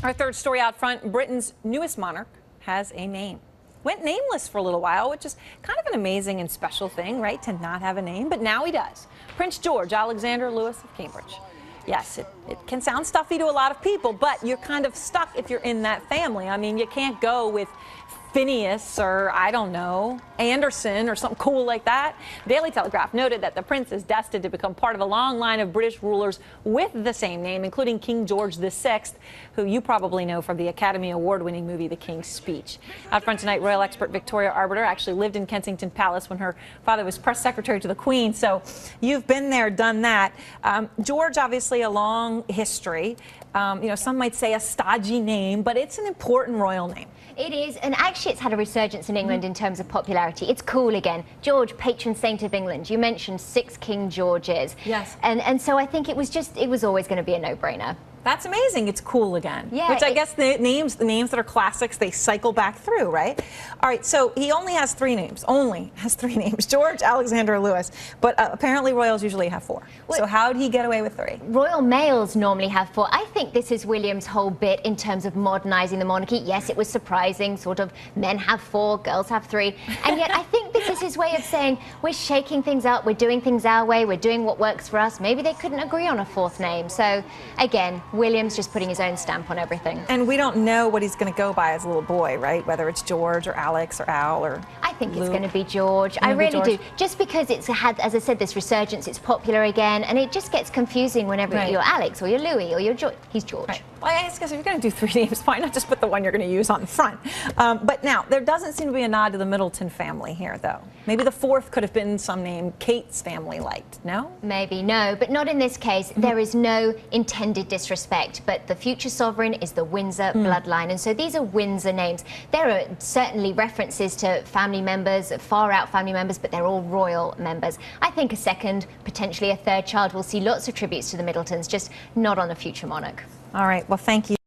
Our third story out front, Britain's newest monarch has a name. Went nameless for a little while, which is kind of an amazing and special thing, right, to not have a name, but now he does. Prince George Alexander Louis of Cambridge. Yes, it can sound stuffy to a lot of people, but you're kind of stuck if you're in that family. I mean, you can't go with Phineas or, I don't know, Anderson or something cool like that. Daily Telegraph noted that the prince is destined to become part of a long line of British rulers with the same name, including King George VI, who you probably know from the Academy Award-winning movie The King's Speech. Out front tonight, royal expert Victoria Arbiter actually lived in Kensington Palace when her father was press secretary to the Queen, so you've been there, done that. George, obviously a long history. Some might say a stodgy name, but it's an important royal name. It is, and actually it's had a resurgence in England in terms of popularity. It's cool again. George, patron saint of England. You mentioned 6 King Georges. Yes. And so I think it was always going to be a no-brainer. That's amazing. It's cool again. Yeah, which I guess the names that are classics, they cycle back through, right? All right, so he only has 3 names. Only has 3 names. George, Alexander, Louis. But apparently royals usually have 4. So how did he get away with 3? Royal males normally have 4. I think this is William's whole bit in terms of modernizing the monarchy. Yes, it was surprising, sort of men have 4, girls have 3. And yet I think this is his way of saying we're shaking things up, we're doing things our way, we're doing what works for us. Maybe they couldn't agree on a 4th name. So again, William's just putting his own stamp on everything. And we don't know what he's going to go by as a little boy, right? Whether it's George or Alex or Al or I think Luke. It's going to be George. I really do. Just because it's had, as I said, this resurgence, it's popular again, and it just gets confusing whenever you're Alex or you're Louis or you're George. He's George. Right. Well, I guess if you're going to do 3 names, why not just put the one you're going to use on the front? But now, there doesn't seem to be a nod to the Middleton family here, though. Maybe the 4th could have been some name Kate's family liked, no? Maybe, no, but not in this case. There is no intended disrespect, but the future sovereign is the Windsor bloodline, and so these are Windsor names. There are certainly references to family members, far-out family members, but they're all royal members. I think a 2nd, potentially a 3rd child will see lots of tributes to the Middletons, just not on a future monarch. All right, well, thank you.